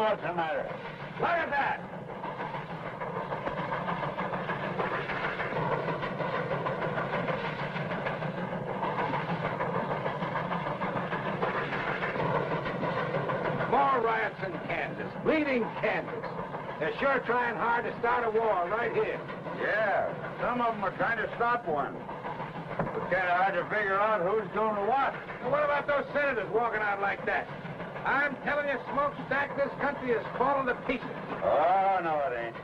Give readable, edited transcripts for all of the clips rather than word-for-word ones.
what's the matter. Look at that! More riots in Kansas, bleeding Kansas. They're sure trying hard to start a war right here. Yeah, some of them are trying to stop one. It's kind of hard to figure out who's doing what. Now, what about those senators walking out like that? I'm telling you, Smokestack, this country is falling to pieces. Oh, no, it ain't.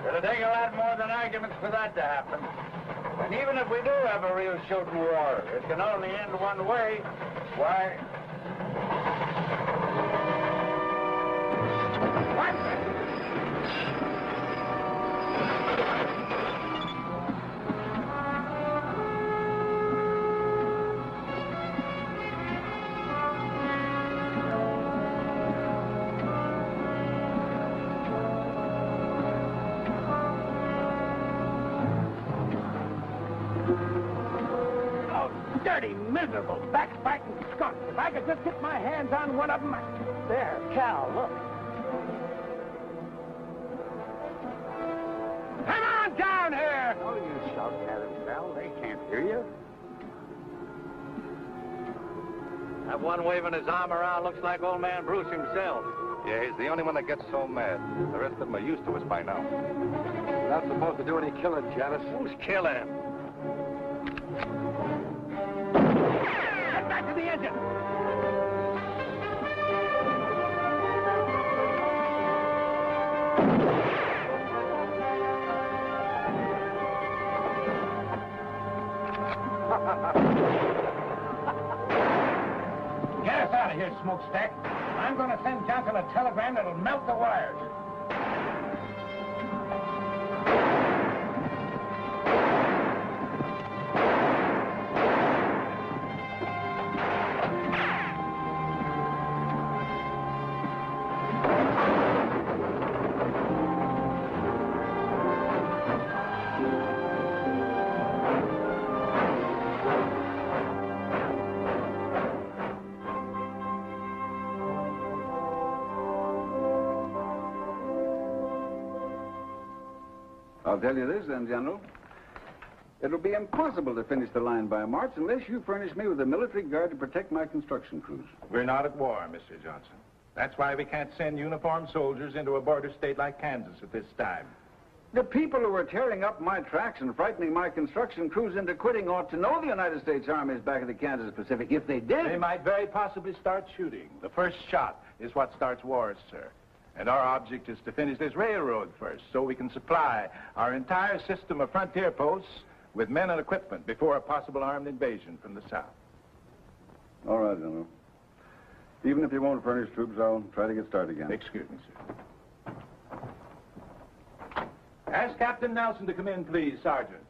It'll take a lot more than arguments for that to happen. And even if we do have a real shooting war, it can only end one way. Why? What? Dirty, miserable, backbiting skunks. If I could just get my hands on one of them. There, Cal, look. Come on down here! Oh, you shouting at them, Cal. They can't hear you. That one waving his arm around looks like old man Bruce himself. Yeah, he's the only one that gets so mad. The rest of them are used to us by now. You're not supposed to do any killing, Janice. Who's killing him? Get back to the engine! Get us out of here, Smokestack. I'm going to send Johnson a telegram that'll melt the wires. I'll tell you this then, General. It'll be impossible to finish the line by March unless you furnish me with a military guard to protect my construction crews. We're not at war, Mr. Johnson. That's why we can't send uniformed soldiers into a border state like Kansas at this time. The people who are tearing up my tracks and frightening my construction crews into quitting ought to know the United States Army is back in the Kansas Pacific. If they did... They might very possibly start shooting. The first shot is what starts wars, sir. And our object is to finish this railroad first, so we can supply our entire system of frontier posts with men and equipment before a possible armed invasion from the south. All right, General. Even if you won't furnish troops, I'll try to get started again. Excuse me, sir. Ask Captain Nelson to come in, please, Sergeant.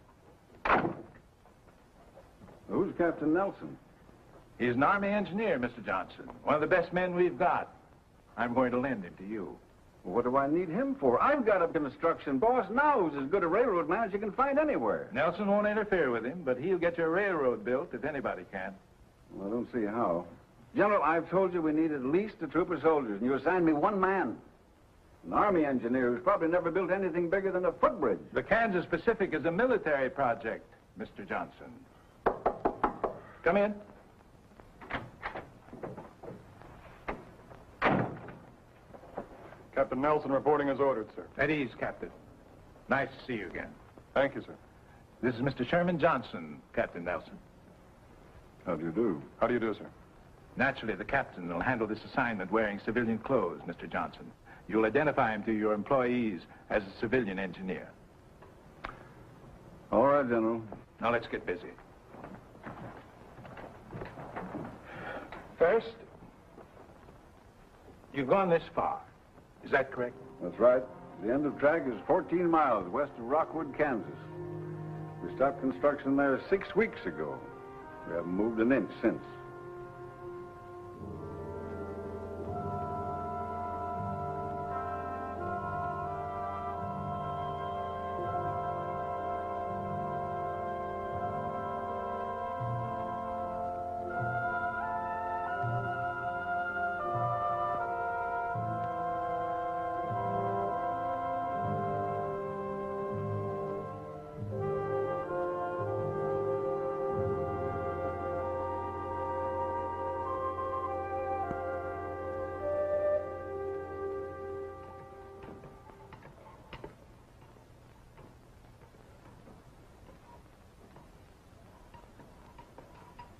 Who's Captain Nelson? He's an Army engineer, Mr. Johnson. One of the best men we've got. I'm going to lend him to you. Well, what do I need him for? I've got a construction boss now who's as good a railroad man as you can find anywhere. Nelson won't interfere with him, but he'll get your railroad built if anybody can. Well, I don't see how. General, I've told you we need at least a troop of soldiers, and you assigned me one man. An Army engineer who's probably never built anything bigger than a footbridge. The Kansas Pacific is a military project, Mr. Johnson. Come in. Captain Nelson reporting as ordered, sir. At ease, Captain. Nice to see you again. Thank you, sir. This is Mr. Sherman Johnson, Captain Nelson. How do you do? How do you do, sir? Naturally, the captain will handle this assignment wearing civilian clothes, Mr. Johnson. You'll identify him to your employees as a civilian engineer. All right, General. Now, let's get busy. First, you've gone this far. Is that correct? That's right. The end of track is 14 miles west of Rockwood, Kansas. We stopped construction there 6 weeks ago. We haven't moved an inch since.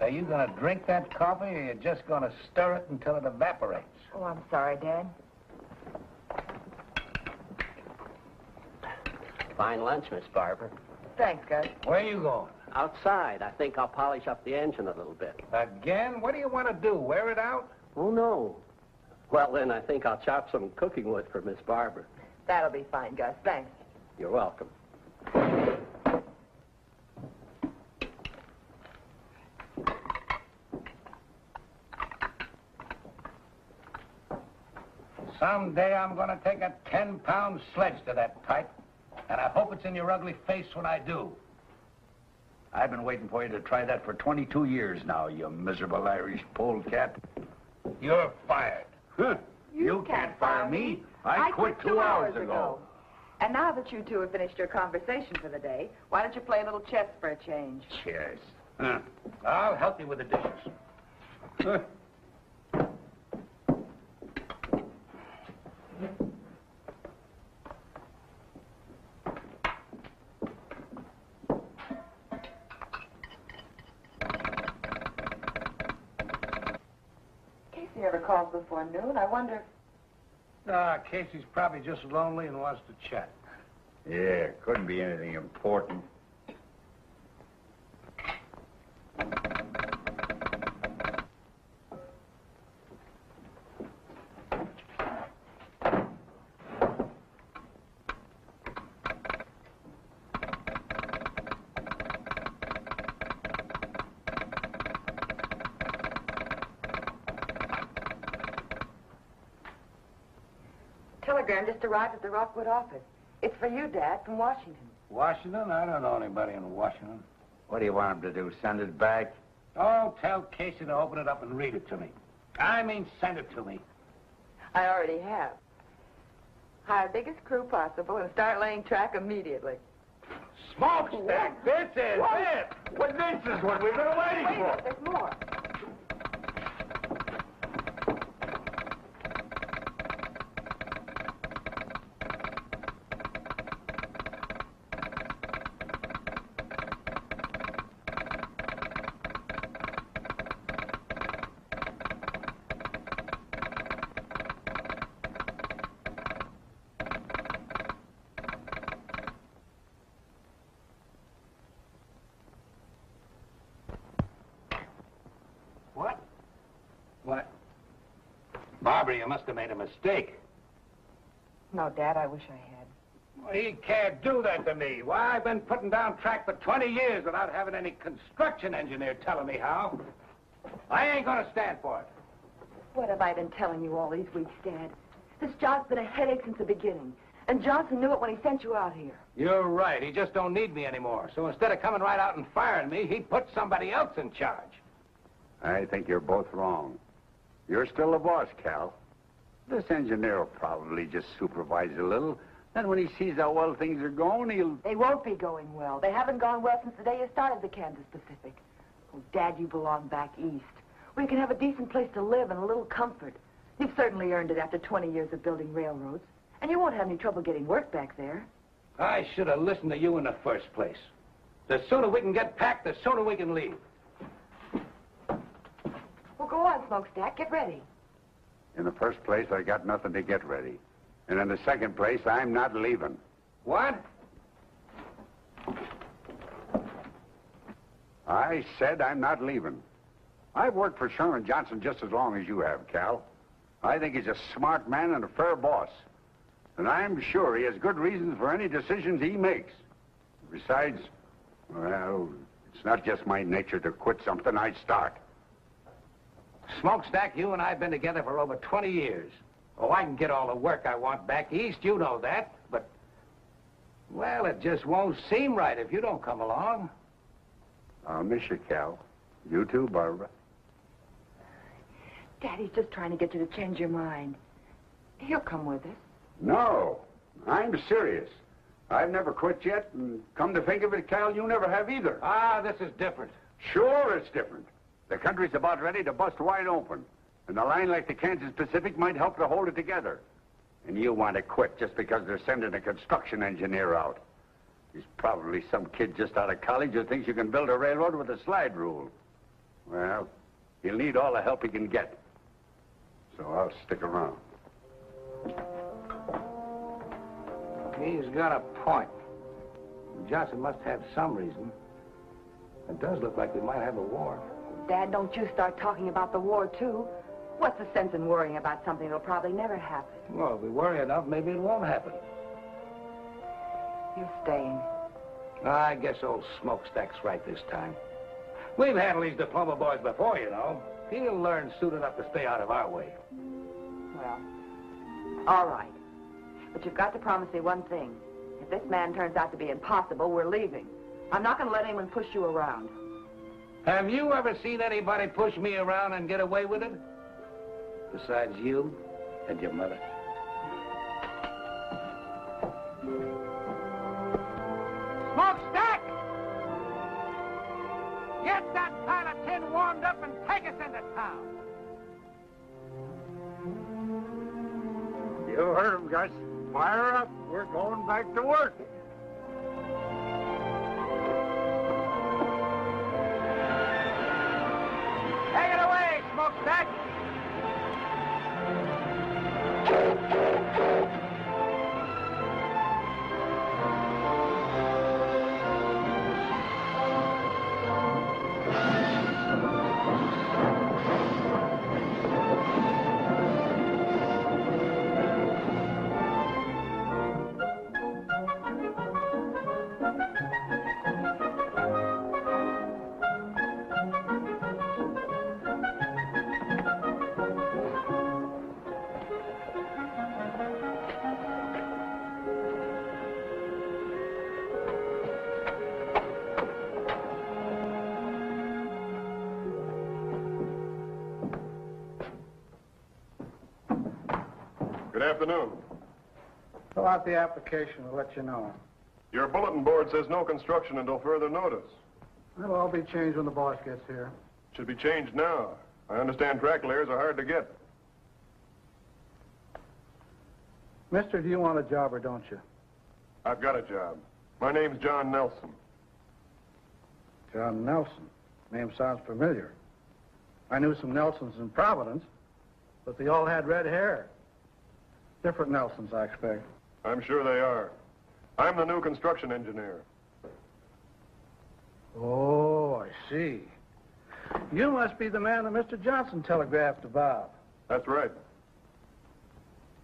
Are you going to drink that coffee, or you're just going to stir it until it evaporates? Oh, I'm sorry, Dad. Fine lunch, Miss Barber. Thanks, Gus. Where are you going? Outside. I think I'll polish up the engine a little bit. Again? What do you want to do, wear it out? Oh, no. Well, then I think I'll chop some cooking wood for Miss Barber. That'll be fine, Gus. Thanks. You're welcome. Someday I'm going to take a 10-pound sledge to that pipe, and I hope it's in your ugly face when I do. I've been waiting for you to try that for 22 years now, you miserable Irish polecat. You're fired. Huh. You can't fire me. I quit 2 hours ago. And now that you two have finished your conversation for the day, why don't you play a little chess for a change? Cheers. Huh. I'll help you with the dishes. Huh. Casey never calls before noon. I wonder... Casey's probably just lonely and wants to chat. Yeah, couldn't be anything important. Telegram just arrived at the Rockwood office. It's for you, Dad, from Washington. Washington? I don't know anybody in Washington. What do you want him to do, send it back? Oh, tell Casey to open it up and read it to me. I mean, send it to me. I already have. Hire biggest crew possible and start laying track immediately. Smokestack, this is it! Well, this is what we've been waiting Wait a for. minute, there's more. What? What? Barbara, you must have made a mistake. No, Dad, I wish I had. Well, he can't do that to me. Why, I've been putting down track for 20 years without having any construction engineer telling me how. I ain't gonna stand for it. What have I been telling you all these weeks, Dad? This job's been a headache since the beginning. And Johnson knew it when he sent you out here. You're right. He just don't need me anymore. So instead of coming right out and firing me, he put somebody else in charge. I think you're both wrong. You're still the boss, Cal. This engineer will probably just supervise a little. Then when he sees how well things are going, he'll... They won't be going well. They haven't gone well since the day you started the Kansas Pacific. Oh, Dad, you belong back east, where you can have a decent place to live and a little comfort. You've certainly earned it after 20 years of building railroads. And you won't have any trouble getting work back there. I should have listened to you in the first place. The sooner we can get packed, the sooner we can leave. Well, go on, Smokestack. Get ready. In the first place, I got nothing to get ready. And in the second place, I'm not leaving. What? I said I'm not leaving. I've worked for Sherman Johnson just as long as you have, Cal. I think he's a smart man and a fair boss. And I'm sure he has good reasons for any decisions he makes. Besides, well, it's not just my nature to quit something I start. Smokestack, you and I have been together for over 20 years. Oh, I can get all the work I want back east, you know that. But, well, it just won't seem right if you don't come along. I'll miss you, Cal. You too, Barbara. Daddy's just trying to get you to change your mind. He'll come with us. No, I'm serious. I've never quit yet, and come to think of it, Cal, you never have either. Ah, this is different. Sure, it's different. The country's about ready to bust wide open, and a line like the Kansas Pacific might help to hold it together. And you want to quit just because they're sending a construction engineer out. He's probably some kid just out of college who thinks you can build a railroad with a slide rule. Well, he'll need all the help he can get. So I'll stick around. He's got a point. Johnson must have some reason. It does look like we might have a war. Dad, don't you start talking about the war, too. What's the sense in worrying about something that'll probably never happen? Well, if we worry enough, maybe it won't happen. You're staying. I guess old Smokestack's right this time. We've handled these diploma boys before, you know. He'll learn soon enough to stay out of our way. Well, all right. But you've got to promise me one thing. If this man turns out to be impossible, we're leaving. I'm not going to let anyone push you around. Have you ever seen anybody push me around and get away with it? Besides you and your mother. Smokestack! Get that pile of tin warmed up and take us into town. You heard him, Gus. Fire up. We're going back to work. Take it away, Smokestack! Good afternoon. Fill out the application. We'll let you know. Your bulletin board says no construction until further notice. It'll all be changed when the boss gets here. Should be changed now. I understand track layers are hard to get. Mister, do you want a job or don't you? I've got a job. My name's John Nelson. John Nelson. Name sounds familiar. I knew some Nelsons in Providence, but they all had red hair. Different Nelsons, I expect. I'm sure they are. I'm the new construction engineer. Oh, I see. You must be the man that Mr. Johnson telegraphed about. That's right.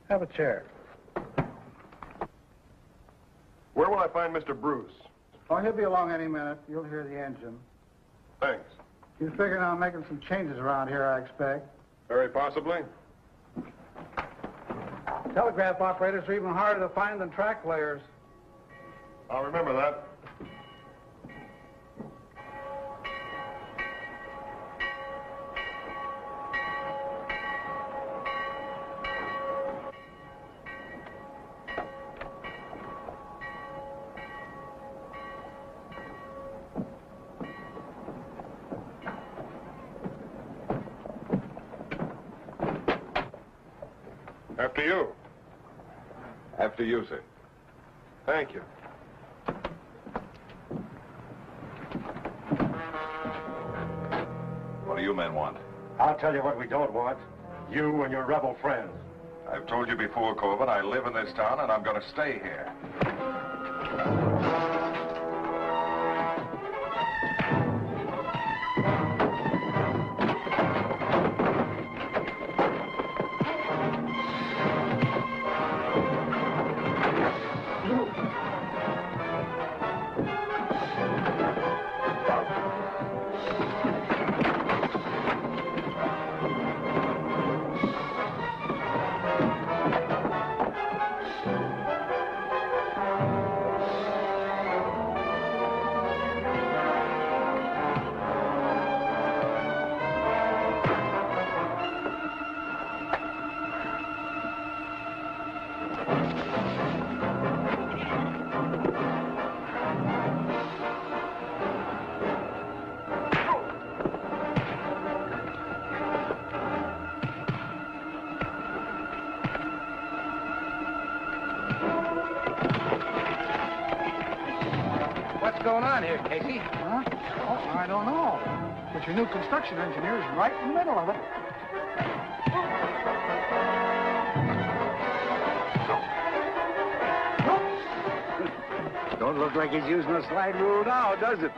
Have a chair. Where will I find Mr. Bruce? Oh, he'll be along any minute. You'll hear the engine. Thanks. He's figuring on making some changes around here, I expect. Very possibly. Telegraph operators are even harder to find than track layers. I'll remember that. After you. After you, sir. Thank you. What do you men want? I'll tell you what we don't want. You and your rebel friends. I've told you before, Corbin, I live in this town and I'm going to stay here. What's going on here, Casey? Huh? Oh, I don't know. But your new construction engineer is right in the middle of it. Don't look like he's using a slide rule now, does it?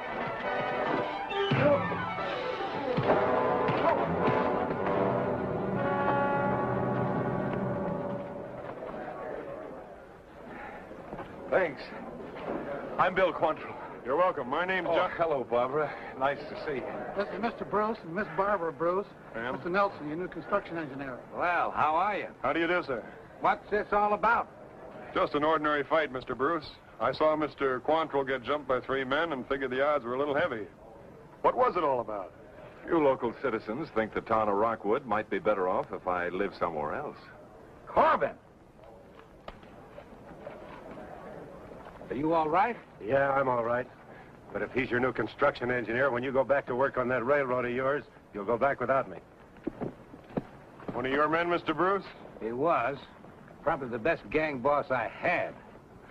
Thanks. I'm Bill Quantrill. You're welcome. My name's Oh, John. hello, Barbara. Nice to see you. This is Mr. Bruce and Miss Barbara Bruce. Ma'am? Mr. Nelson, your new construction engineer. Well, how are you? How do you do, sir? What's this all about? Just an ordinary fight, Mr. Bruce. I saw Mr. Quantrill get jumped by 3 men and figured the odds were a little heavy. What was it all about? You local citizens think the town of Rockwood might be better off if I live somewhere else. Corbin! Are you all right? Yeah, I'm all right. But if he's your new construction engineer, when you go back to work on that railroad of yours, you'll go back without me. One of your men, Mr. Bruce? He was. Probably the best gang boss I had.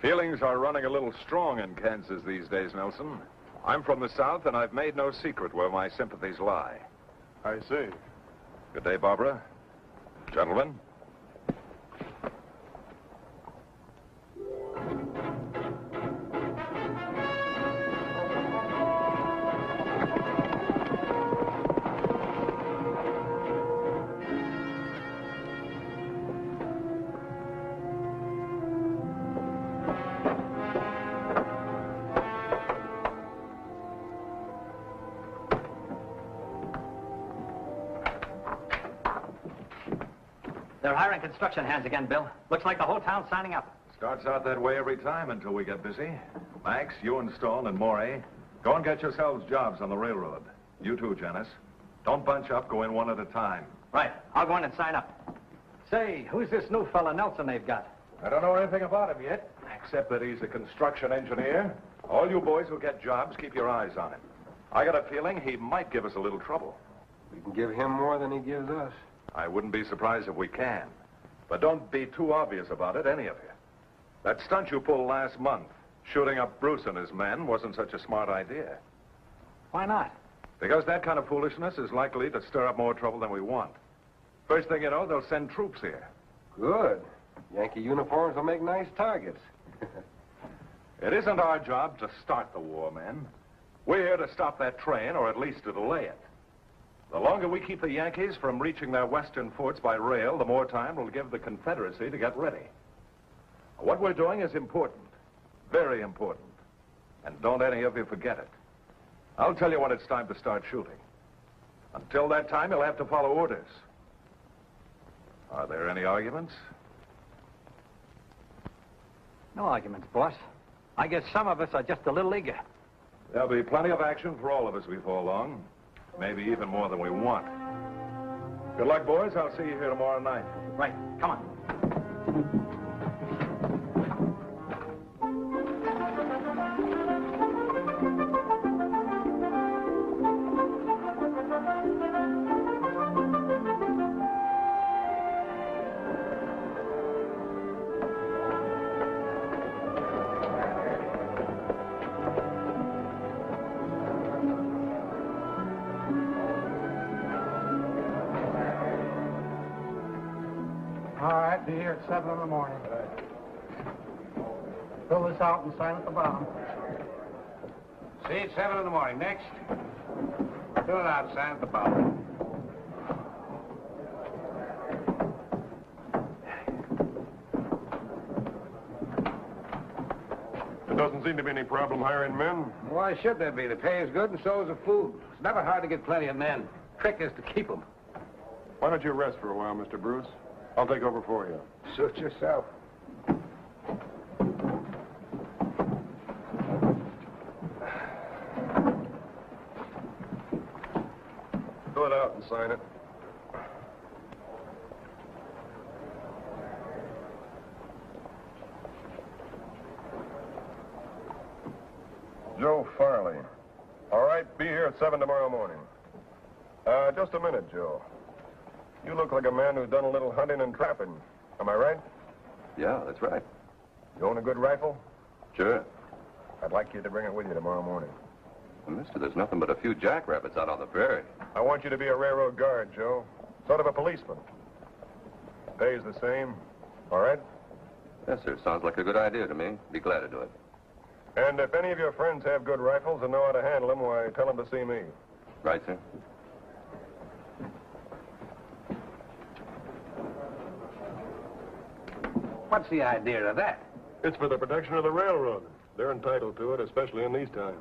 Feelings are running a little strong in Kansas these days, Nelson. I'm from the South, and I've made no secret where my sympathies lie. I see. Good day, Barbara. Gentlemen. They're hiring construction hands again, Bill. Looks like the whole town's signing up. Starts out that way every time until we get busy. Max, you and Stone and Morey, go and get yourselves jobs on the railroad. You too, Janice. Don't bunch up, go in one at a time. Right. I'll go in and sign up. Say, who's this new fella Nelson they've got? I don't know anything about him yet, except that he's a construction engineer. All you boys who get jobs, keep your eyes on him. I got a feeling he might give us a little trouble. We can give him more than he gives us. I wouldn't be surprised if we can. But don't be too obvious about it, any of you. That stunt you pulled last month, shooting up Bruce and his men, wasn't such a smart idea. Why not? Because that kind of foolishness is likely to stir up more trouble than we want. First thing you know, they'll send troops here. Good. Yankee uniforms will make nice targets. It isn't our job to start the war, men. We're here to stop that train, or at least to delay it. The longer we keep the Yankees from reaching their western forts by rail, the more time we'll give the Confederacy to get ready. What we're doing is important, very important. And don't any of you forget it. I'll tell you when it's time to start shooting. Until that time, you'll have to follow orders. Are there any arguments? No arguments, boss. I guess some of us are just a little eager. There'll be plenty of action for all of us before long. Maybe even more than we want. Good luck, boys. I'll see you here tomorrow night. Right. Come on. All right, be here at 7 in the morning. Fill this out and sign at the bottom. See you at 7 in the morning. Next. Fill it out, sign at the bottom. There doesn't seem to be any problem hiring men. Why should there be? The pay is good and so is the food. It's never hard to get plenty of men. Trick is to keep them. Why don't you rest for a while, Mr. Bruce? I'll take over for you. Suit yourself. Fill it out and sign it. Joe Farley. All right, be here at 7 tomorrow morning. Just a minute, Joe. You look like a man who's done a little hunting and trapping. Am I right? Yeah, that's right. You own a good rifle? Sure. I'd like you to bring it with you tomorrow morning. Well, mister, there's nothing but a few jackrabbits out on the prairie. I want you to be a railroad guard, Joe. Sort of a policeman. Pay's the same. All right? Yes, sir. Sounds like a good idea to me. Be glad to do it. And if any of your friends have good rifles and know how to handle them, why, tell them to see me. Right, sir? What's the idea of that? It's for the protection of the railroad. They're entitled to it, especially in these times.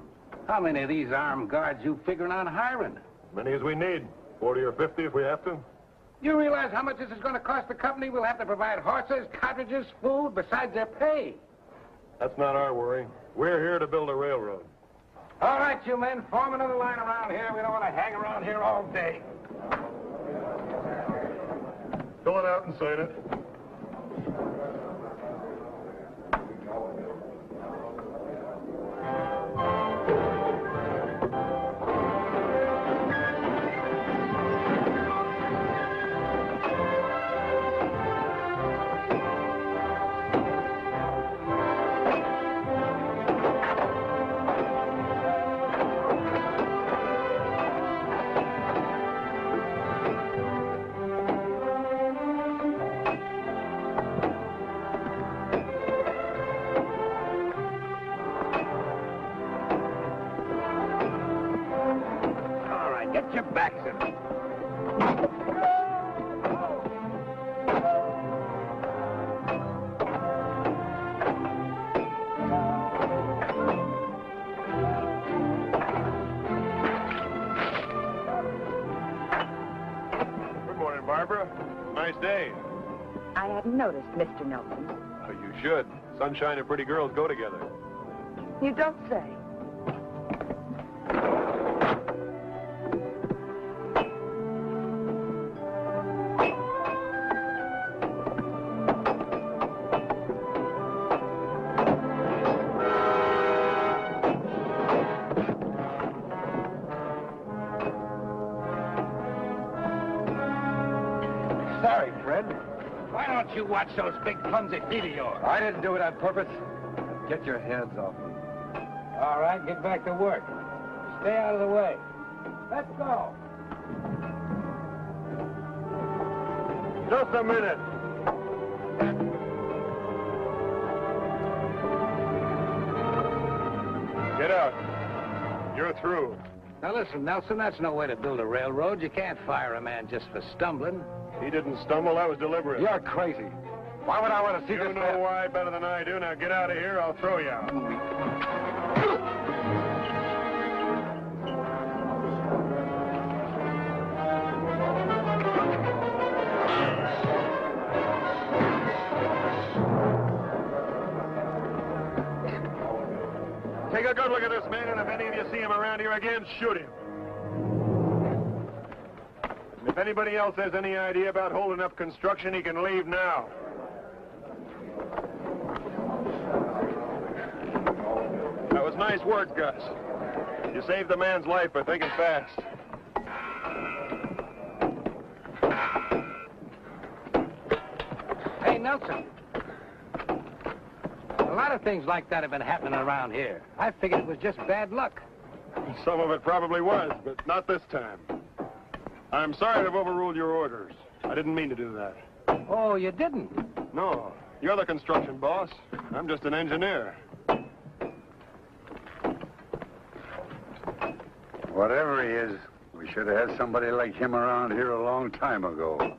How many of these armed guards you figuring on hiring? Many as we need. 40 or 50 if we have to. You realize how much this is going to cost the company? We'll have to provide horses, cartridges, food, besides their pay. That's not our worry. We're here to build a railroad. All right, you men, form another line around here. We don't want to hang around here all day. Fill it out and sign it. Get your backs in. Good morning, Barbara. Nice day. I hadn't noticed, Mr. Nelson. Oh, you should. Sunshine and pretty girls go together. You don't say. Sorry, Fred. Why don't you watch those big clumsy feet of yours? I didn't do it on purpose. Get your hands off me. All right, get back to work. Stay out of the way. Let's go. Just a minute. Get out. You're through. Now listen, Nelson, that's no way to build a railroad. You can't fire a man just for stumbling. He didn't stumble. That was deliberate. You're crazy. Why would I want to see You this know man? why better than I do. Now get out of here. I'll throw you out. Take a good look at this man, and if any of you see him around here again, shoot him. And if anybody else has any idea about holding up construction, he can leave now. That was nice work, Gus. You saved the man's life by thinking fast. Hey, Nelson. A lot of things like that have been happening around here. I figured it was just bad luck. Some of it probably was, but not this time. I'm sorry to have overruled your orders. I didn't mean to do that. Oh, you didn't? No, you're the construction boss. I'm just an engineer. Whatever he is, we should have had somebody like him around here a long time ago.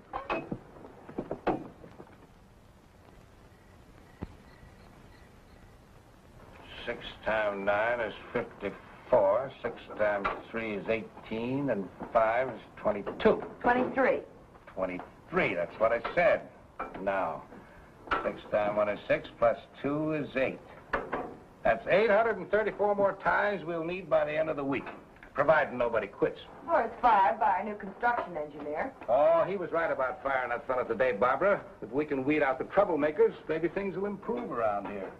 6 times 9 is 54. 6 times 3 is 18, and 5 is 22. 23. 23, that's what I said. Now, 6 times 1 is 6, plus 2 is 8. That's 834 more ties we'll need by the end of the week, providing nobody quits. Well, it's 5 by our new construction engineer. Oh, he was right about firing that fella today, Barbara. If we can weed out the troublemakers, maybe things will improve around here.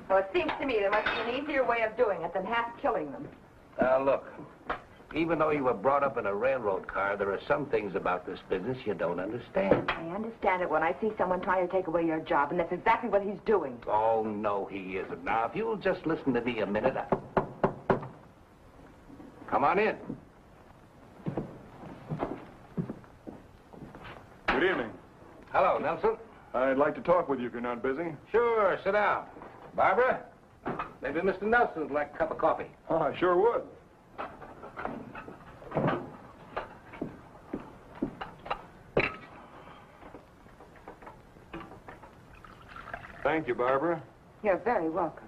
Well, it seems to me there must be an easier way of doing it than half killing them. Now, look, even though you were brought up in a railroad car, there are some things about this business you don't understand. I understand it when I see someone trying to take away your job, and that's exactly what he's doing. Oh, no, he isn't. Now, if you'll just listen to me a minute, Come on in. Good evening. Hello, Nelson. I'd like to talk with you if you're not busy. Sure, sit down. Barbara, maybe Mr. Nelson would like a cup of coffee. Oh, I sure would. Thank you, Barbara. You're very welcome.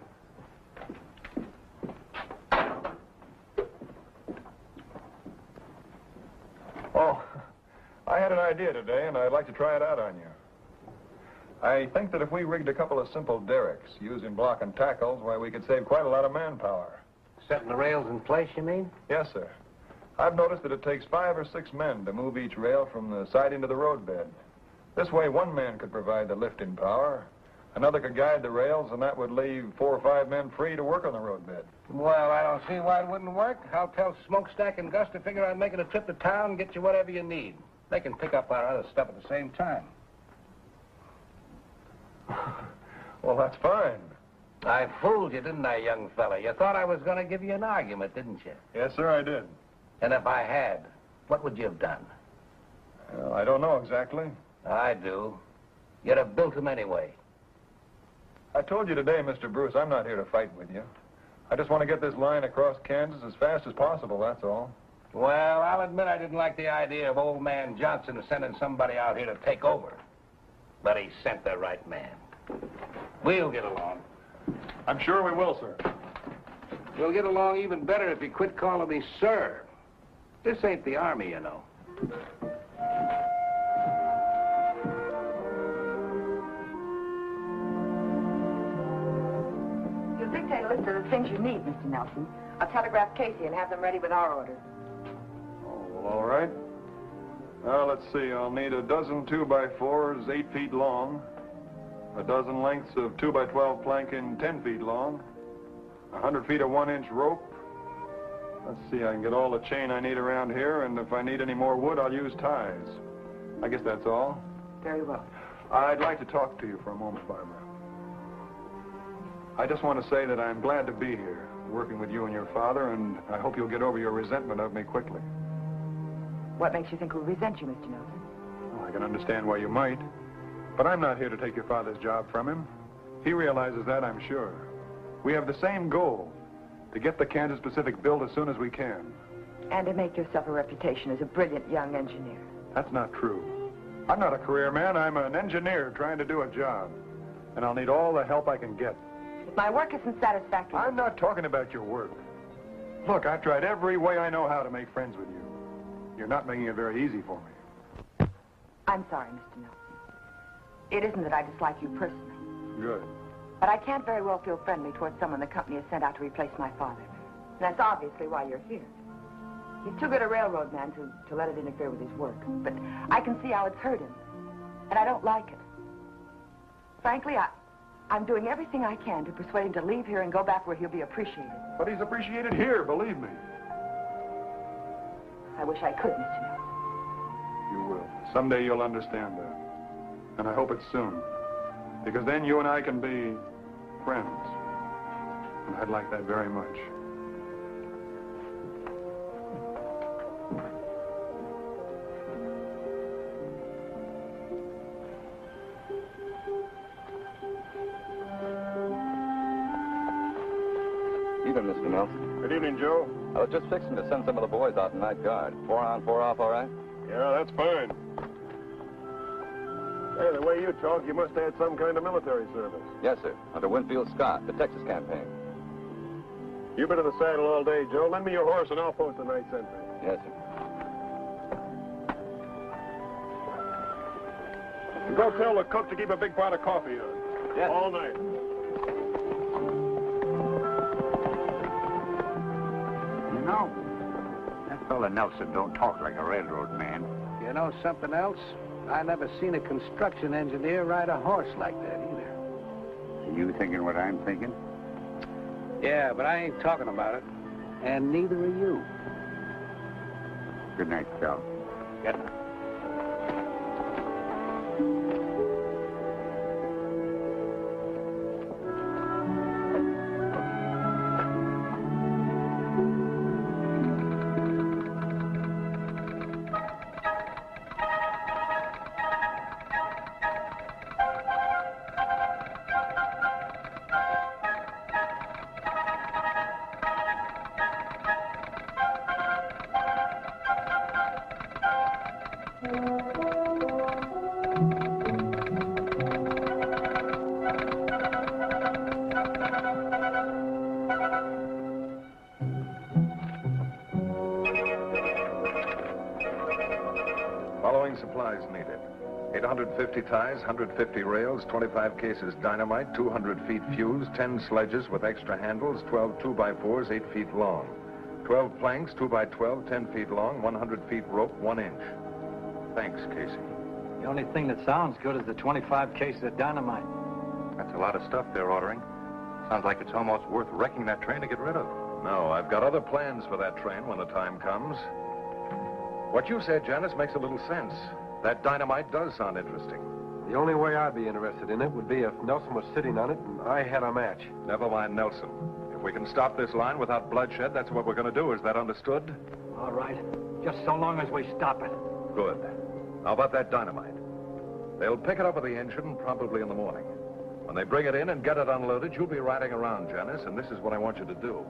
Oh, I had an idea today, and I'd like to try it out on you. I think that if we rigged a couple of simple derricks using block and tackles, why, we could save quite a lot of manpower. Setting the rails in place, you mean? Yes, sir. I've noticed that it takes 5 or 6 men to move each rail from the siding to the roadbed. This way, one man could provide the lifting power, another could guide the rails, and that would leave 4 or 5 men free to work on the roadbed. Well, I don't see why it wouldn't work. I'll tell Smokestack and Gus to figure on making a trip to town and get you whatever you need. They can pick up our other stuff at the same time. Well, that's fine. I fooled you, didn't I, young fella? You thought I was going to give you an argument, didn't you? Yes, sir, I did. And if I had, what would you have done? Well, I don't know exactly. I do. You'd have built them anyway. I told you today, Mr. Bruce, I'm not here to fight with you. I just want to get this line across Kansas as fast as possible, that's all. Well, I'll admit I didn't like the idea of old man Johnson sending somebody out here to take over. But he sent the right man. We'll get along. I'm sure we will, sir. We'll get along even better if you quit calling me sir. This ain't the Army, you know. You'll dictate a list of the things you need, Mr. Nelson. I'll telegraph Casey and have them ready with our orders. Oh, well, all right. Now, let's see. I'll need a dozen 2x4s 8 feet long, a dozen lengths of 2x12 planking 10 feet long, 100 feet of 1-inch rope. Let's see, I can get all the chain I need around here, and if I need any more wood, I'll use ties. I guess that's all. Very well. I'd like to talk to you for a moment, Barbara. I just want to say that I'm glad to be here, working with you and your father, and I hope you'll get over your resentment of me quickly. What makes you think we'll resent you, Mr. Nelson? Well, I can understand why you might, but I'm not here to take your father's job from him. He realizes that, I'm sure. We have the same goal, to get the Kansas Pacific built as soon as we can. And to make yourself a reputation as a brilliant young engineer. That's not true. I'm not a career man. I'm an engineer trying to do a job. And I'll need all the help I can get. If my work isn't satisfactory... I'm not talking about your work. Look, I've tried every way I know how to make friends with you. You're not making it very easy for me. I'm sorry, Mr. Nelson. It isn't that I dislike you personally. Good. But I can't very well feel friendly towards someone the company has sent out to replace my father. And that's obviously why you're here. He's too good a railroad man to let it interfere with his work. But I can see how it's hurt him. And I don't like it. Frankly, I'm doing everything I can to persuade him to leave here and go back where he'll be appreciated. But he's appreciated here, believe me. I wish I could, Mr. Nelson. You will. Someday you'll understand that. And I hope it's soon. Because then you and I can be friends. And I'd like that very much. Evening, Mr. Nelson. Good evening, Joe. I was just fixing to send some of the boys out in night guard. 4 on, 4 off, all right? Yeah, that's fine. Hey, the way you talk, you must have had some kind of military service. Yes, sir. Under Winfield Scott, the Texas campaign. You've been in the saddle all day, Joe. Lend me your horse and I'll post the night sentry. Yes, sir. And go tell the cook to keep a big pot of coffee on. Yes. All night. You know, that fella Nelson don't talk like a railroad man. You know something else? I never seen a construction engineer ride a horse like that either. Are you thinking what I'm thinking? Yeah, but I ain't talking about it. And neither are you. Good night, Cal. Good night. Following supplies needed. 850 ties, 150 rails, 25 cases dynamite, 200 feet fuse, 10 sledges with extra handles, 12 2x4s, 8 feet long. 12 planks, 2x12, 10 feet long, 100 feet rope, 1 inch. Thanks, Casey. The only thing that sounds good is the 25 cases of dynamite. That's a lot of stuff they're ordering. Sounds like it's almost worth wrecking that train to get rid of. No, I've got other plans for that train when the time comes. What you said, Janice, makes a little sense. That dynamite does sound interesting. The only way I'd be interested in it would be if Nelson was sitting on it and I had a match. Never mind Nelson. If we can stop this line without bloodshed, that's what we're going to do. Is that understood? All right. Just so long as we stop it. Good. How about that dynamite? They'll pick it up with the engine probably in the morning. When they bring it in and get it unloaded, you'll be riding around, Janice, and this is what I want you to do.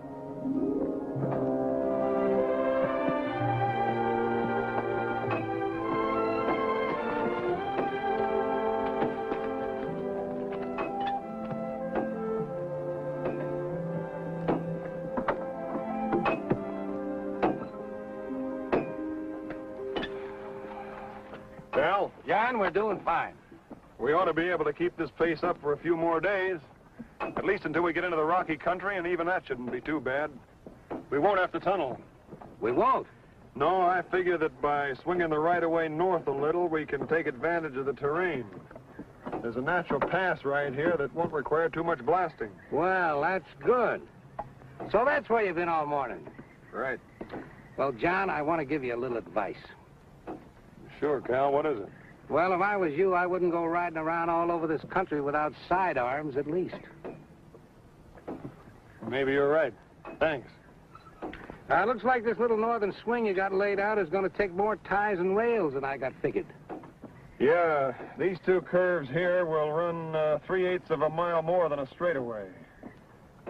Cal, John, we're doing fine. we ought to be able to keep this pace up for a few more days. At least until we get into the rocky country, and even that shouldn't be too bad. We won't have to tunnel. We won't. No, I figure that by swinging the right-of-way north a little, we can take advantage of the terrain. There's a natural pass right here that won't require too much blasting. Well, that's good. So that's where you've been all morning. Right. Well, John, I want to give you a little advice. Sure, Cal, what is it? Well, if I was you, I wouldn't go riding around all over this country without sidearms, at least. Maybe you're right. Thanks. Looks like this little northern swing you got laid out is going to take more ties and rails than I got figured. Yeah, these two curves here will run 3/8 of a mile more than a straightaway.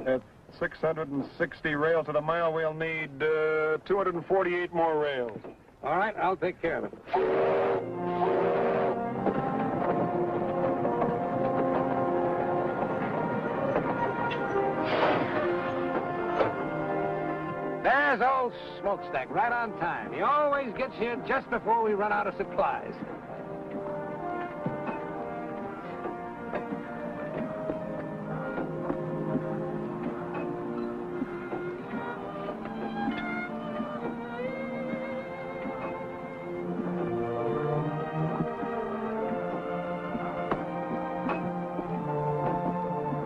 At 660 rails to the mile, we'll need 248 more rails. All right, I'll take care of it. There's old Smokestack, right on time. He always gets here just before we run out of supplies.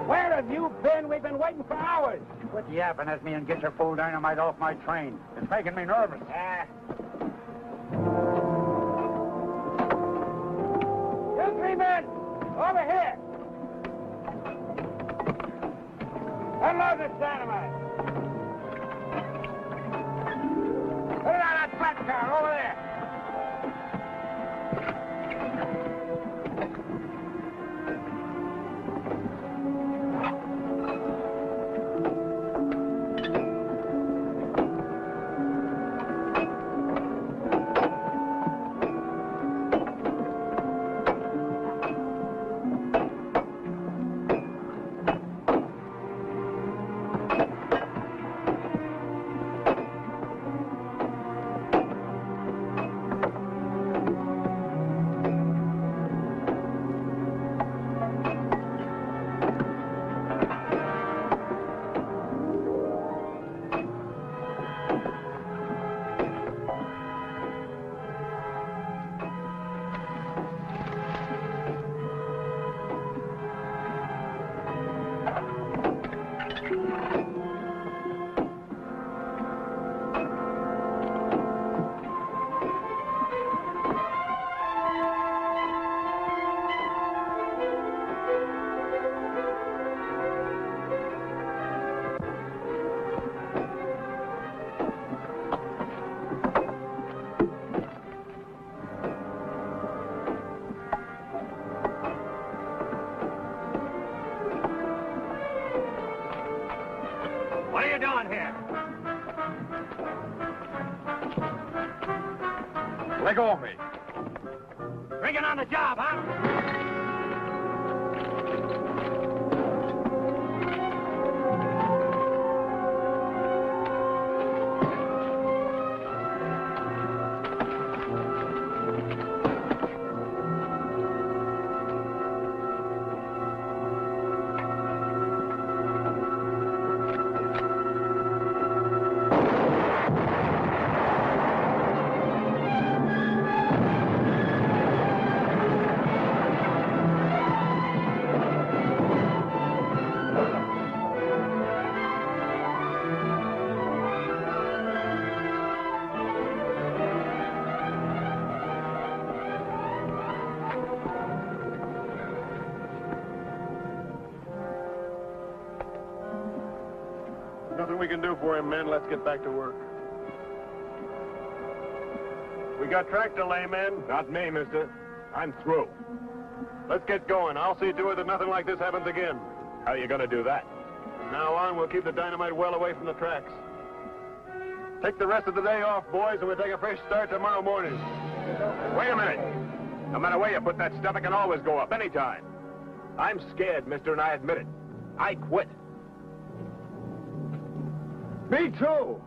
Where have you been? We've been waiting for hours. Quit yapping at me and get your full dynamite off my train. It's making me nervous. You three men, over here. Unload this dynamite. Put it on that flat car over there. What are you doing here? Let go of me. Bring it on the job, huh? Nothing we can do for him, men. Let's get back to work. We got track delay, men. Not me, mister. I'm through. Let's get going. I'll see to it that nothing like this happens again. How are you going to do that? From now on, we'll keep the dynamite well away from the tracks. Take the rest of the day off, boys, and we'll take a fresh start tomorrow morning. Wait a minute. No matter where you put that stuff, it can always go up anytime. I'm scared, mister, and I admit it. I quit. Me too.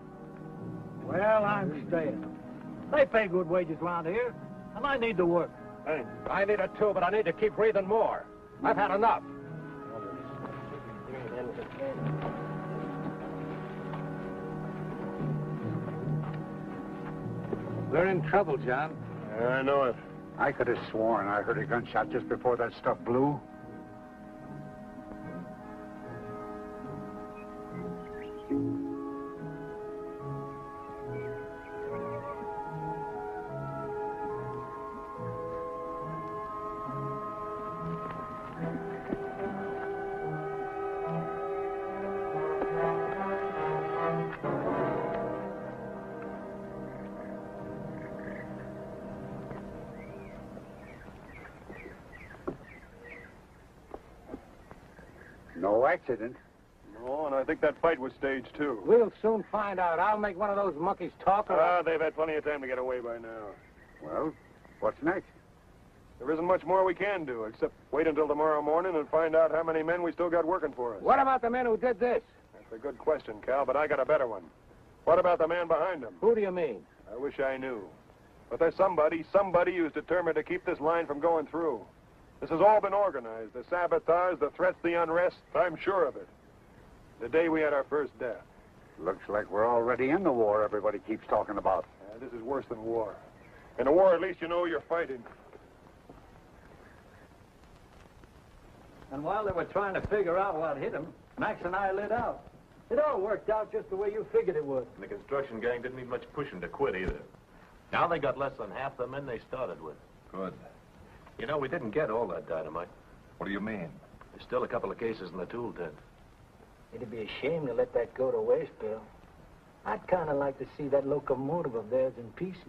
Well, I'm staying. They pay good wages around here, and I need to work. Hey, I need it too, but I need to keep breathing more. I've had enough. We're in trouble, John. I know it. I could have sworn I heard a gunshot just before that stuff blew. No accident. No, and I think that fight was staged, too. We'll soon find out. I'll make one of those monkeys talk or... They've had plenty of time to get away by now. Well, what's next? There isn't much more we can do, except wait until tomorrow morning and find out how many men we still got working for us. What about the men who did this? That's a good question, Cal, but I got a better one. What about the man behind him? Who do you mean? I wish I knew. But there's somebody who's determined to keep this line from going through. This has all been organized. The sabotage, the threats, the unrest. I'm sure of it. The day we had our first death. Looks like we're already in the war everybody keeps talking about. This is worse than war. In a war, at least you know you're fighting. And while they were trying to figure out what hit him, Max and I lit out. It all worked out just the way you figured it would. And the construction gang didn't need much pushing to quit either. Now they got less than half the men they started with. Good. You know, we didn't get all that dynamite. What do you mean? There's still a couple of cases in the tool tent. It'd be a shame to let that go to waste, Bill. I'd kind of like to see that locomotive of theirs in pieces.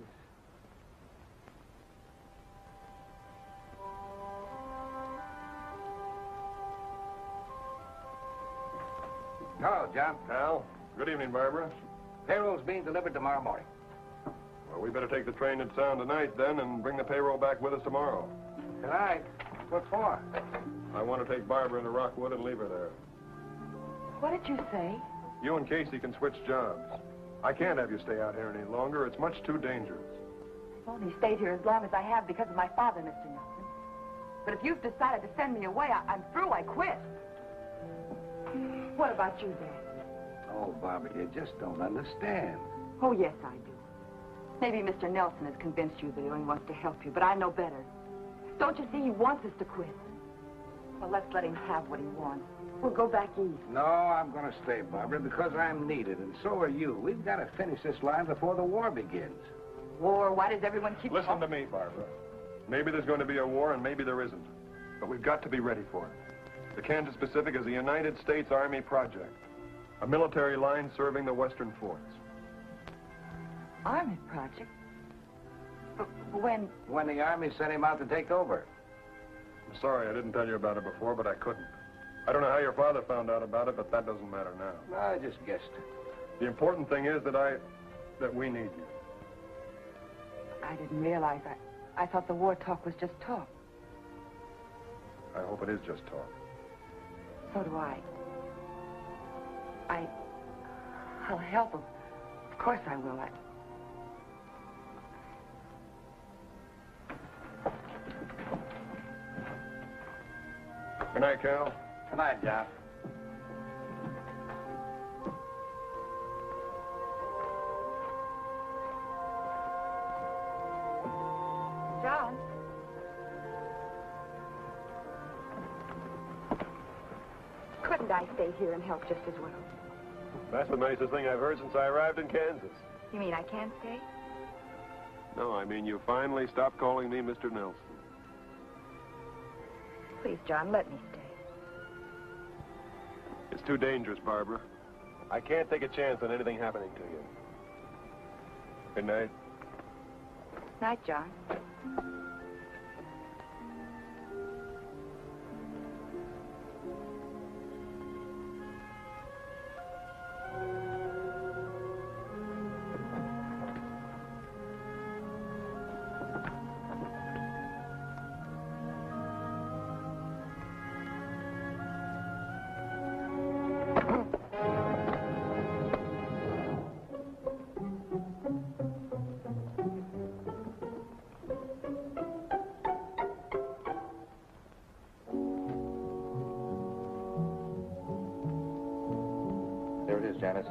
Hello, John. Al, good evening, Barbara. Payroll's being delivered tomorrow morning. Well, we better take the train at sound tonight, then, and bring the payroll back with us tomorrow. Tonight? What for? I want to take Barbara into Rockwood and leave her there. What did you say? You and Casey can switch jobs. I can't have you stay out here any longer. It's much too dangerous. I've only stayed here as long as I have because of my father, Mr. Nelson. But if you've decided to send me away, I'm through. I quit. What about you, Dad? Oh, Barbara, you just don't understand. Oh, yes, I do. Maybe Mr. Nelson has convinced you that he only wants to help you, but I know better. Don't you see he wants us to quit? Well, let's let him have what he wants. We'll go back east. No, I'm going to stay, Barbara, because I'm needed, and so are you. We've got to finish this line before the war begins. War? Why does everyone keep... Listen to me, Barbara. Maybe there's going to be a war, and maybe there isn't. But we've got to be ready for it. The Kansas Pacific is a United States Army project. A military line serving the western forts. Army project? But when... When the Army sent him out to take over. I'm sorry I didn't tell you about it before, but I couldn't. I don't know how your father found out about it, but that doesn't matter now. I just guessed. The important thing is that we need you. I didn't realize I thought the war talk was just talk. I hope it is just talk. So do I. I'll help him. Of course I will. Good night, Cal. Good night, John. John? Couldn't I stay here and help just as well? That's the nicest thing I've heard since I arrived in Kansas. You mean I can't stay? No, I mean you finally stopped calling me Mr. Nelson. Please, John, let me stay. It's too dangerous, Barbara. I can't take a chance on anything happening to you. Good night. Night, John. There it is, Janice.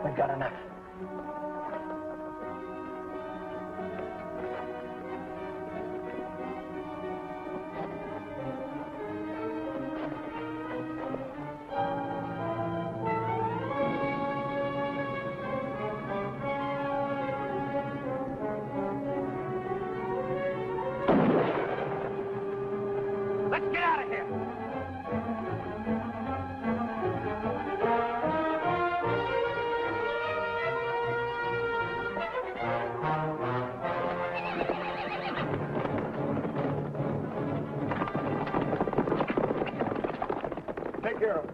We've got enough. Let's get out of here. Take care of it.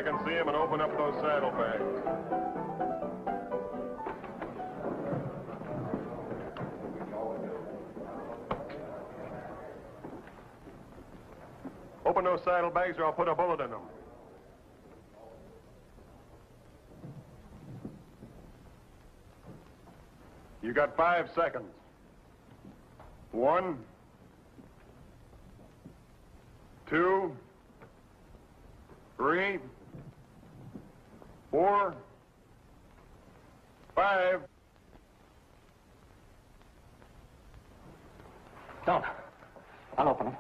can see him and open up those saddlebags. Open those saddlebags or I'll put a bullet in them. You got 5 seconds. 1, 2, 3, 4, 5. Don't. I'll open them.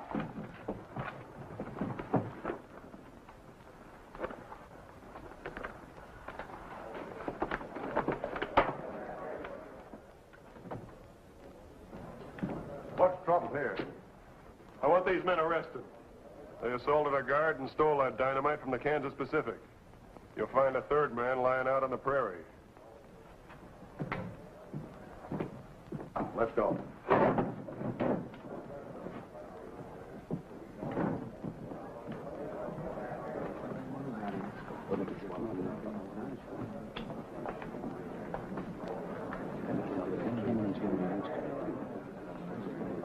What's the trouble here? I want these men arrested. They assaulted a guard and stole that dynamite from the Kansas Pacific. You'll find a third man lying out on the prairie. Let's go.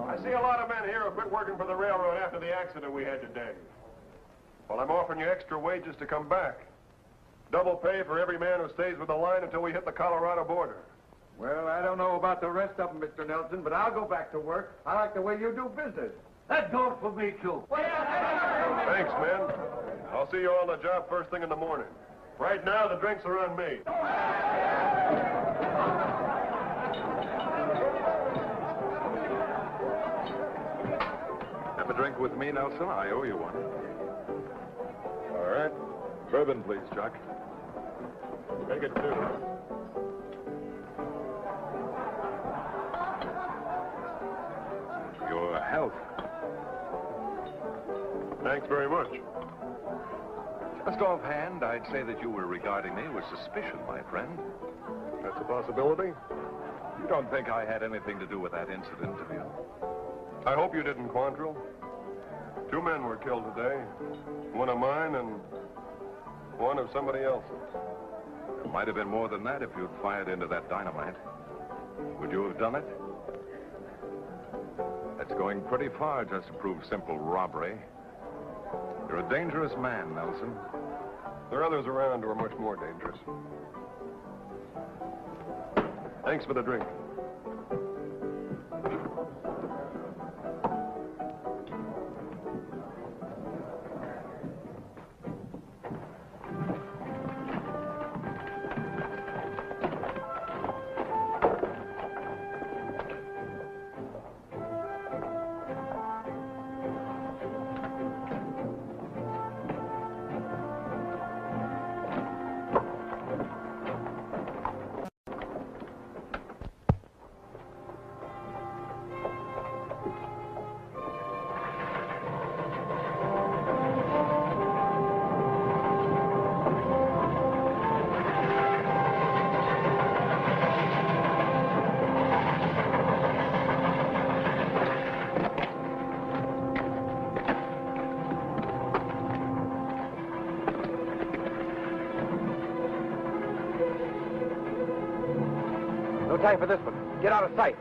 I see a lot of men here who quit working for the railroad after the accident we had today. Well, I'm offering you extra wages to come back. Double pay for every man who stays with the line until we hit the Colorado border. Well, I don't know about the rest of them, Mr. Nelson, but I'll go back to work. I like the way you do business. That goes for me, too. Thanks, men. I'll see you all on the job first thing in the morning. Right now, the drinks are on me. Have a drink with me, Nelson? I owe you one. All right. Bourbon, please, Chuck. Make it 2. Your health. Thanks very much. Just offhand, I'd say that you were regarding me with suspicion, my friend. That's a possibility. You don't think I had anything to do with that incident, do you? I hope you didn't, Quantrill. 2 men were killed today. One of mine and one of somebody else's. It might have been more than that if you'd fired into that dynamite. Would you have done it? That's going pretty far just to prove simple robbery. You're a dangerous man, Nelson. There are others around who are much more dangerous. Thanks for the drink. No time for this one. Get out of sight.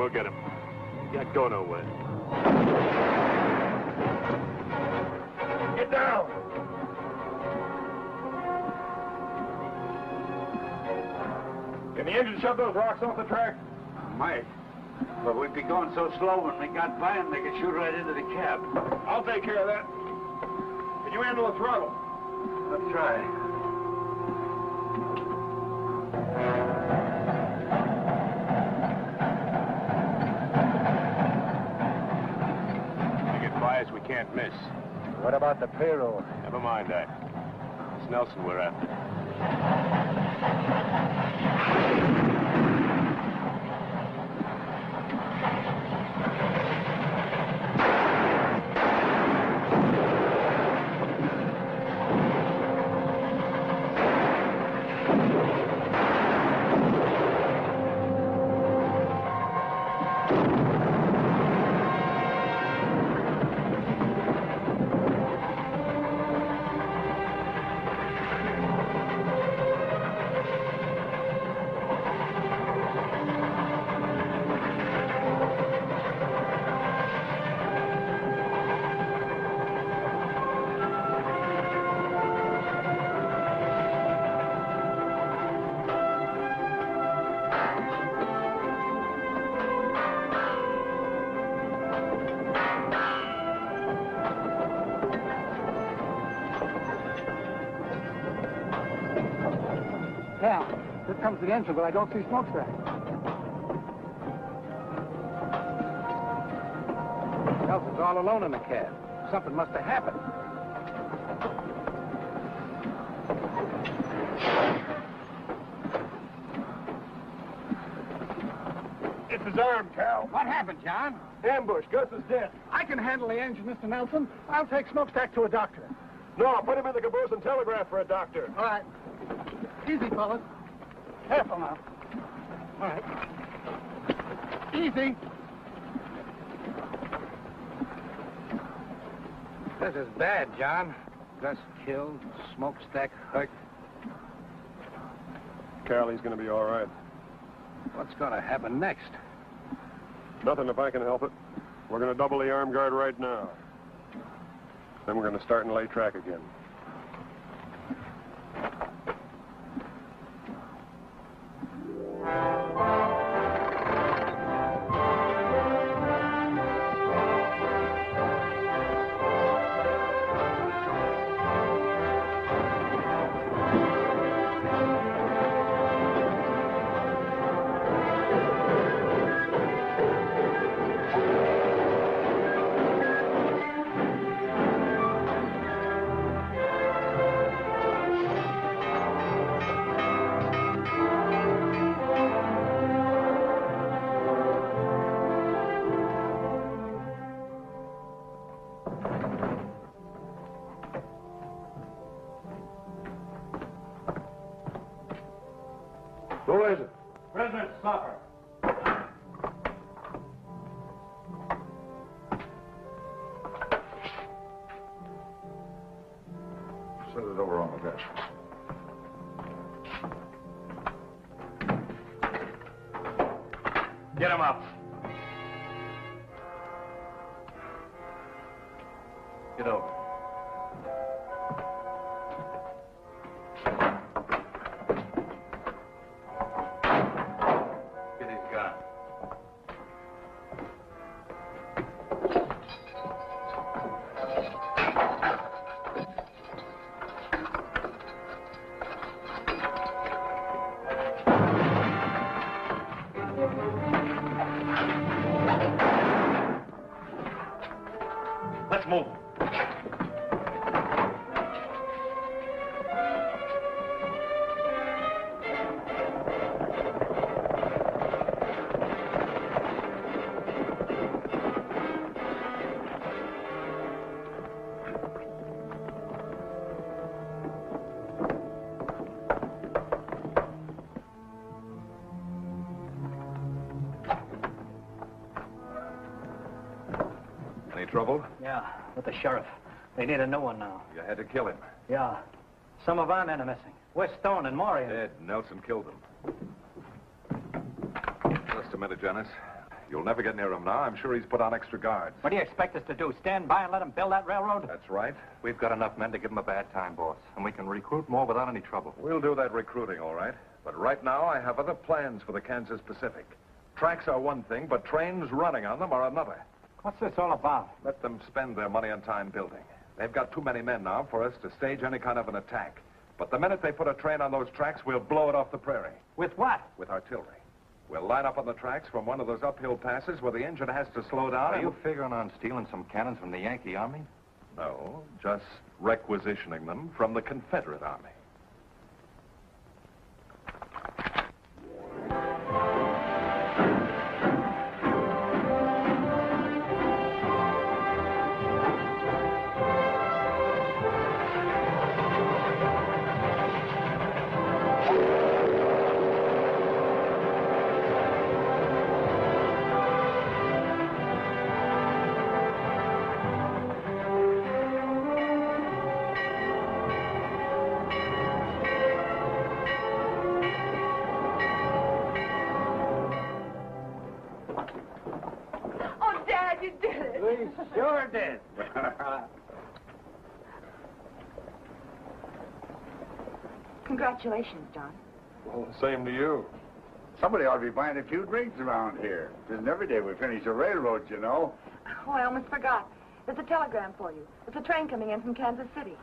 we'll get him. He can't go nowhere. Get down! Can the engine shove those rocks off the track? Might. But we'd be going so slow when we got by them, they could shoot right into the cab. I'll take care of that. Can you handle the throttle? Let's try. We get bias, we can't miss. What about the payroll? Never mind that. It's Nelson we're after. Cal, here comes the engine, but I don't see smokestack. Nelson's all alone in the cab. Something must have happened. It's his arm, Cal. What happened, John? Ambush. Gus is dead. I can handle the engine, Mr. Nelson. I'll take smokestack to a doctor. No, put him in the caboose and telegraph for a doctor. All right. Easy, fellas. Careful now. All right. Easy. This is bad, John. Gus killed, smokestack hurt. Cal, he's going to be all right. What's going to happen next? Nothing if I can help it. We're going to double the arm guard right now. Then we're going to start and lay track again. Who is it? President Stopper. Set it over on the desk. Get him up. Get over. Get his gun. Let's move. Any trouble? Yeah, with the sheriff. They need a new one now. You had to kill him. Yeah. Some of our men are missing. West Stone and Morian. Dead. Nelson killed them. Just a minute, Janice. You'll never get near him now. I'm sure he's put on extra guards. What do you expect us to do, stand by and let him build that railroad? That's right. We've got enough men to give him a bad time, boss. And we can recruit more without any trouble. We'll do that recruiting, all right. But right now, I have other plans for the Kansas Pacific. Tracks are one thing, but trains running on them are another. What's this all about? Let them spend their money on time building. They've got too many men now for us to stage any kind of an attack. But the minute they put a train on those tracks, we'll blow it off the prairie. With what? With artillery. We'll line up on the tracks from one of those uphill passes where the engine has to slow down. Are you figuring on stealing some cannons from the Yankee Army? No, just requisitioning them from the Confederate Army. Oh, Dad, you did it. We sure did. Congratulations, John. Well, same to you. Somebody ought to be buying a few drinks around here. It isn't every day we finish a railroad, you know. Oh, I almost forgot. There's a telegram for you. It's a train coming in from Kansas City.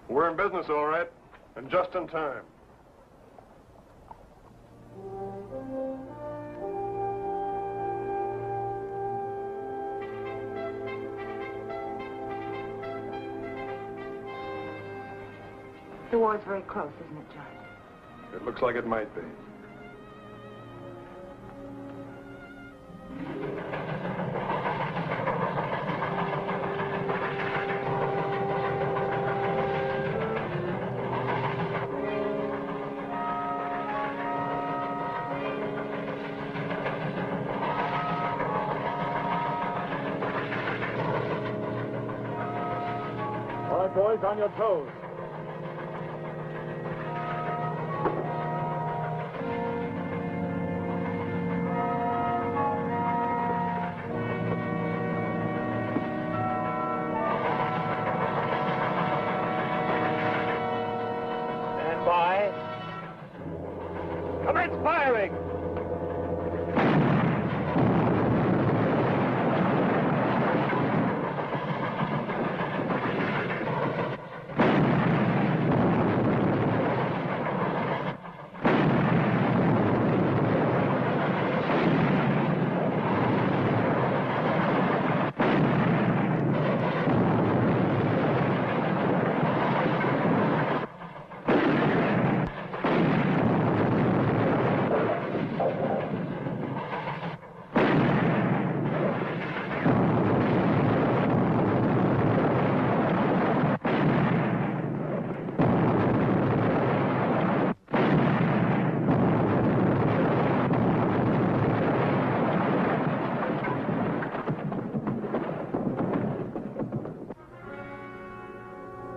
We're in business, all right, and just in time. The war's very close, isn't it, John? It looks like it might be. All right, boys, on your toes. Stand by. Commence firing!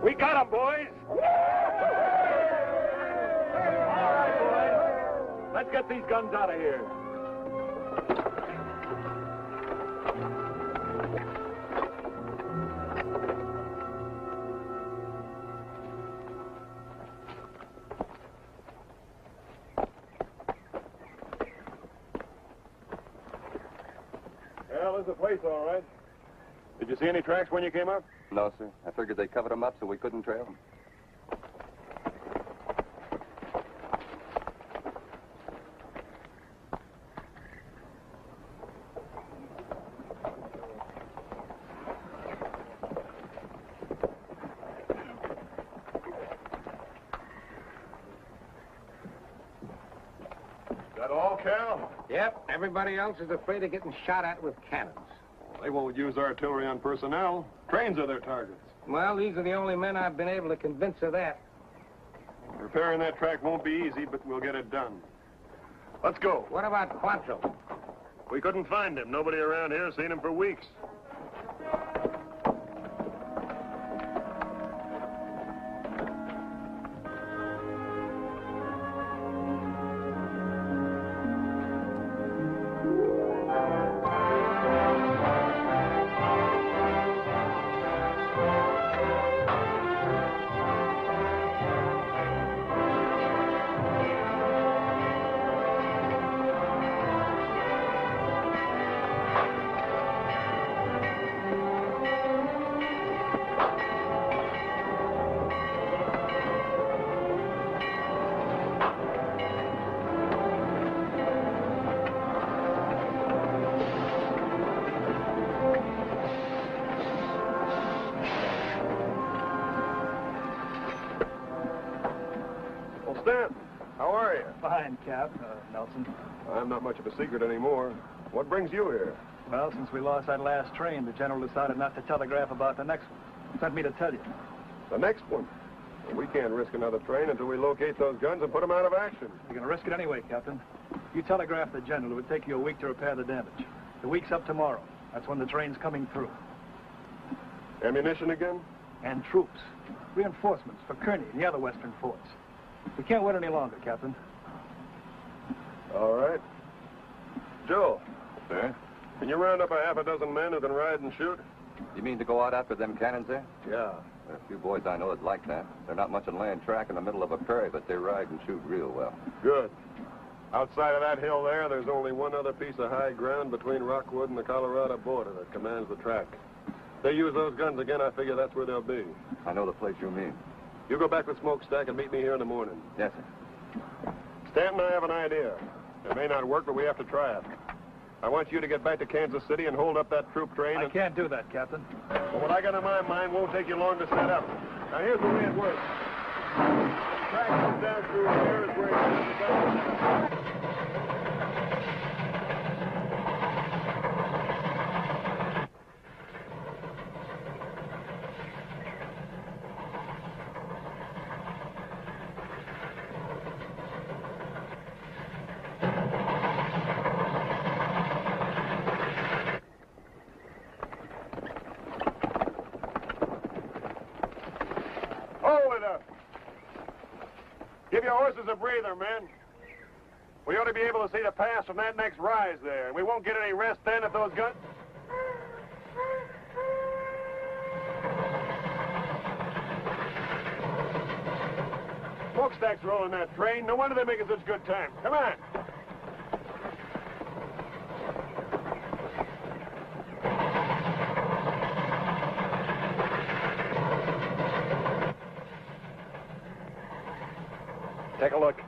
We got him, boys! All right, boys. Let's get these guns out of here. Well, there's the place, all right. Did you see any tracks when you came up? No, sir. I figured they covered them up so we couldn't trail them. Is that all, Cal? Yep, everybody else is afraid of getting shot at with cannons. They won't use artillery on personnel. Trains are their targets. Well, these are the only men I've been able to convince of that. Repairing that track won't be easy, but we'll get it done. Let's go. What about Quantrill? We couldn't find him. Nobody around here has seen him for weeks. How are you? Fine, Cap, Nelson. I'm not much of a secret anymore. What brings you here? Well, since we lost that last train, the general decided not to telegraph about the next one. Sent me to tell you. The next one? Well, we can't risk another train until we locate those guns and put them out of action. You're going to risk it anyway, Captain. You telegraph the general. It would take you a week to repair the damage. The week's up tomorrow. That's when the train's coming through. Ammunition again? And troops. Reinforcements for Kearney and the other western forts. We can't wait any longer, Captain. All right. Joe. Sir? Can you round up a half a dozen men who can ride and shoot? You mean to go out after them cannons there? Yeah. There are a few boys I know that like that. They're not much on land track in the middle of a prairie, but they ride and shoot real well. Good. Outside of that hill there, there's only one other piece of high ground between Rockwood and the Colorado border that commands the track. If they use those guns again, I figure that's where they'll be. I know the place you mean. You go back with Smokestack and meet me here in the morning. Yes, sir. Stanton and I have an idea. It may not work, but we have to try it. I want you to get back to Kansas City and hold up that troop train. I can't do that, Captain. Well, what I got in my mind won't take you long to set up. Now, here's the way it works. The track comes down through here is where it goes. Give your horses a breather, men. We ought to be able to see the pass from that next rise there, and we won't get any rest then if those guns... Smokestack's rolling that train. No wonder they're making such good time. Come on. Take a look.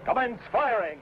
Commence firing.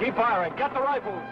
Keep firing. Get the rifles.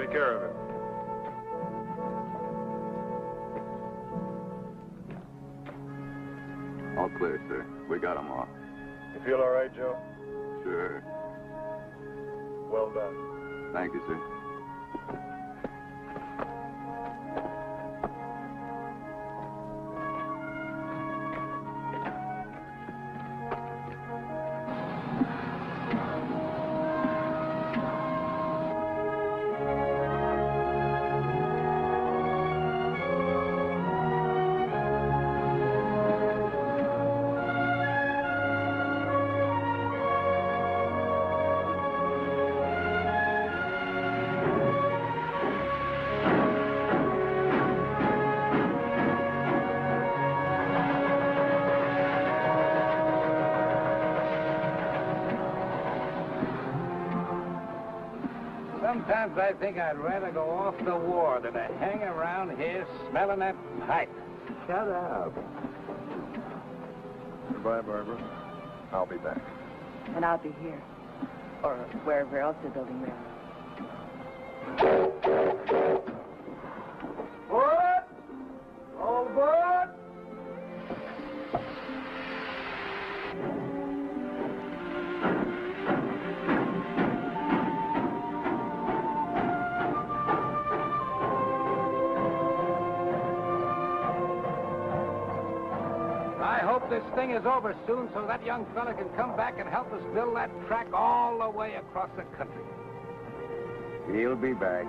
Take care of it. All clear, sir. We got them all. You feel all right, Joe? Sure. Well done. Thank you, sir. Sometimes I think I'd rather go off the war than to hang around here smelling that pipe. Shut up. Goodbye, Barbara. I'll be back. And I'll be here. Or wherever else they're building railroads. What? All aboard? I hope this thing is over soon so that young fella can come back and help us build that track all the way across the country. He'll be back.